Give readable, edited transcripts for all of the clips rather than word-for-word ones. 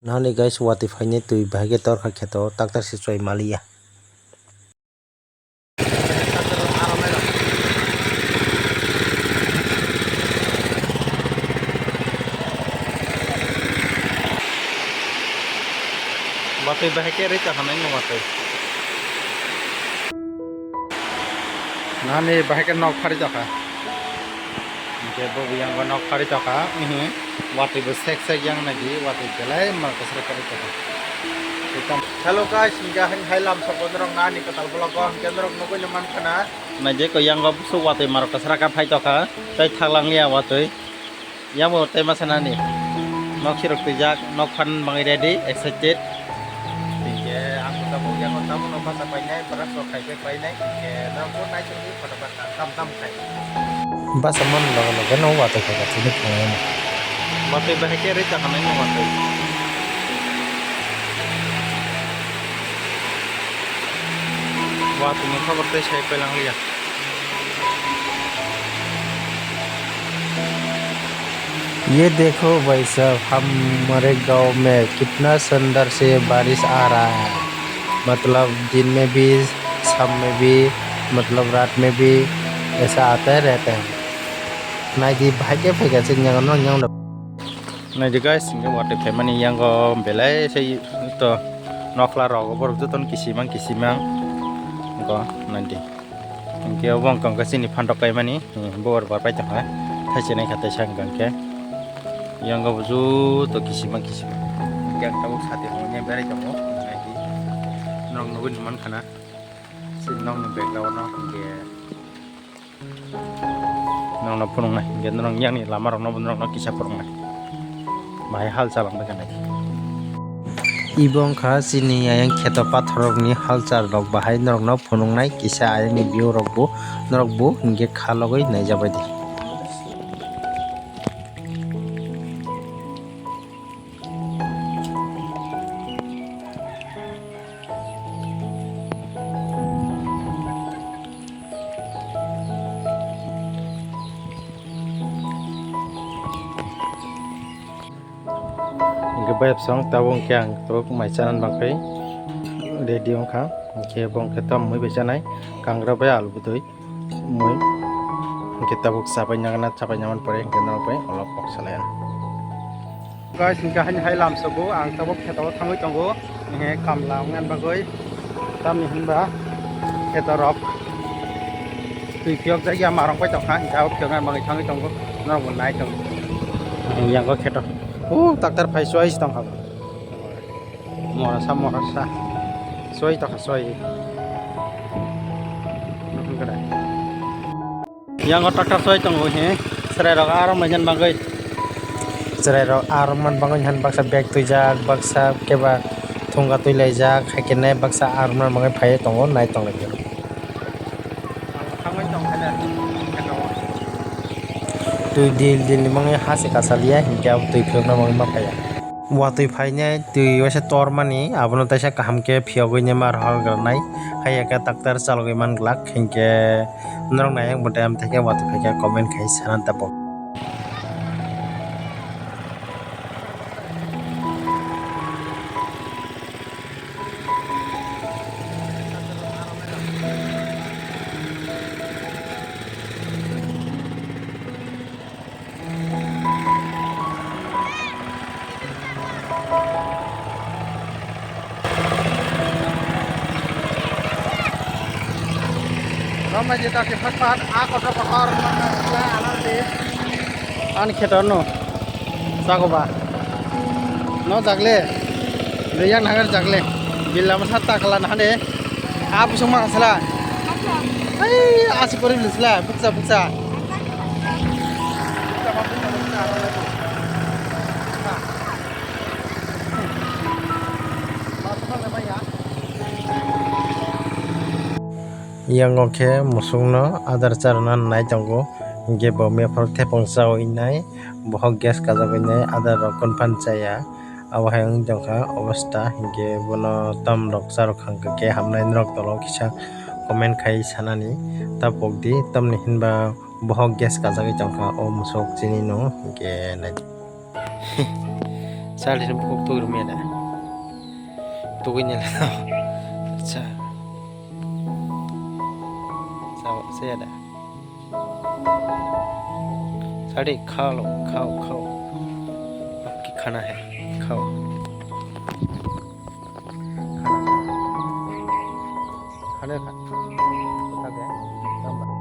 Nahani guys wati faine tui bahage tor kha kheto taktar se choi malia. Wati bahage re ta hanai no wati. Nahani bahage nok phari ta kha. Ke bo yang nok phari ta kha wati bo sek yang nagi wati belai mar kasra kari ta. Hello guys, hingga highlam sabodrong nani katal blogong kendrong nukui nyaman kana maje ko yang gob su watoi marok kasraka phai to ka tai thaklang ya watoi yang mo tai masana ni nok sirok tijak nok phan mangai ready excited ke aku tamu yang tamu no masa pai nai beras so khai ke pai nai ke na ko nai chuni patapat tam khai ba samon lo no watoi ka chuni phang watoi ba ke re ta kanai no watoi Wah, तुम्हें खबर तो शायद पहले लिया। ये देखो भाई साहब हमारे गांव में कितना सुंदर से बारिश आ रहा है। मतलब दिन में भी शाम में भी मतलब रात में भी ऐसा आता है रहता है। ना जी भाई के फेंके से न्यांग ना जी guys ini water family yang go belai saya itu noklar rogo baru tu ton kisimang ko nanti ke wong kang kasini phandok kai mani bor bar pai ta thaise nai khate sang kang ke yang go buju to kisimang yang tahu sate hone berai tamo nanti nong nubin man khana sin nong ni background no ke nong no punung nai ke nong yang ni lama rong no kisah punung nai mai hal salang ba kanai Ibong kha sini ayang kheto pathorok ni halchar rok bahai norok no phunungnai kisa ayang ni view rok bu norok bu hingke khalogoi naijabai di Gebab song tawong kyang truk mai chanan bangkai radio kha ke bong khatam moi bejanai kangra bai alu butoi moi ke tabuk sapai nyaman pore ke na pai olop ok salayan guys hingga hai lam sabu ang tabuk khetao thangoi tongo he kamla ngan bagoi tam ni hinba khetarok tui pyok jaya marong pai tokha jawab kyangan bangai thangoi tongo na mon nai tong yang ko kheto taktar phai soi tong hab mora sa soi ta soi yang taktar soi tong he serai rok aram majan bangai serai rok aram man bangai han baksa bag tuijak baksa keba thunga tui laijak haikene baksa aram man bangai phai tongo nai tong lagi tui dil mangai hase kasalia hingga tui phirna mangai mapaya watui phaine tui wasa tor mani abono taisa kaham ke phiogoi ne mar hal garnai haya ka taktar chalogoi man glak hingke norong nayang bodam theke watui phaike comment khai sanan tapo Ramai kita ke pasar, aku dapat pakar mana lah anak di, an kheton no, sago ba, no jagle, dia nagar jagle, bila masa tak kalah nade, apa semua salah, asik korim salah, buksa. Yang oke musungno adar charanan nai tongo ge bo me phor thepong chao inai bohok gas kajak inai adar rok konpan chaya awahang jongkha obasta ge bono tam rok charok khangka ke hamnai rok tolo kisa comment khai sanani tapok di tamni hinba bohok gas kajak jongkha o musok chini no ge nai Salin pukul tuh rumena. Tugunya lah. Acha. Saya ada. Sari खा लो, खाओ खाओ, आपकी खाना है, खाओ खाना खा खा गया नंबर।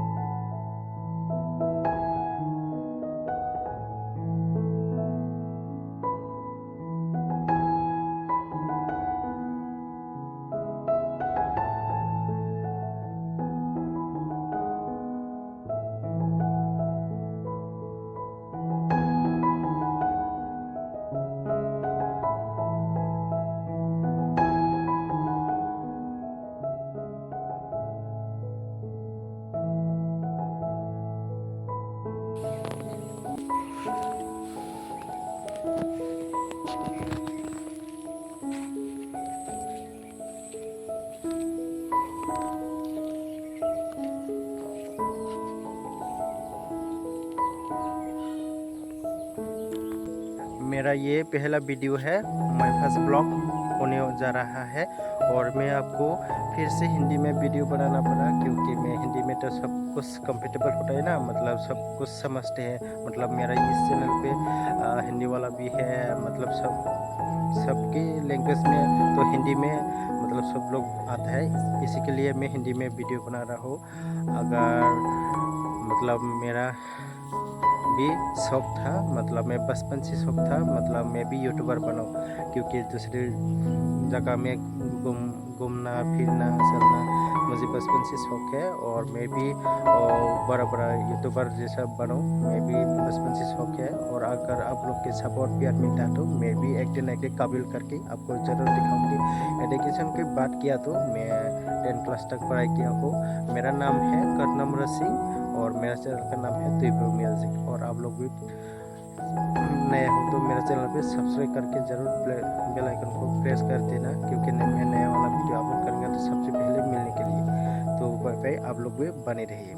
मेरा ये पहला वीडियो है, माय फर्स्ट ब्लॉग होने जा रहा है और मैं आपको फिर से हिंदी में वीडियो बनाना पड़ा क्योंकि मैं हिंदी में तो सब कुछ कंफर्टेबल होता है ना, मतलब सब कुछ समझते हैं। मतलब मेरा इस चैनल पे हिंदी वाला भी है, मतलब सबके लैंग्वेज में तो हिंदी में मतलब सब लोग आता है, इसी के लिए मैं हिंदी में वीडियो बना रहा हूँ। अगर मतलब मेरा भी शौक था, मतलब मैं बचपन से शौक था, मतलब मैं भी यूट्यूबर बनाऊँ क्योंकि दूसरी जगह में घूमना फिरना चलना मुझे बचपन से शौक है और मैं भी बड़ा बड़ा यूट्यूबर जैसा बनूँ, मैं भी बचपन से शौक है। और अगर आप लोग के सपोर्ट प्यार मिलता तो मैं भी एक दिन काबिल करके आपको ज़रूर दिखाऊंगी। एजुकेशन की बात किया तो मैं 10 क्लास तक पढ़ाई किया हूँ। मेरा नाम है कर्नमृत सिंह और मेरा चैनल का नाम है दिव्य म्यूजिक। और आप लोग भी नए हो तो मेरे चैनल पे सब्सक्राइब करके ज़रूर बेल आइकन को प्रेस कर देना क्योंकि मैं नया वाला वीडियो अपलोड करूँगा तो सबसे पहले मिलने के लिए। तो बाय बाय, आप लोग भी बने रहिए।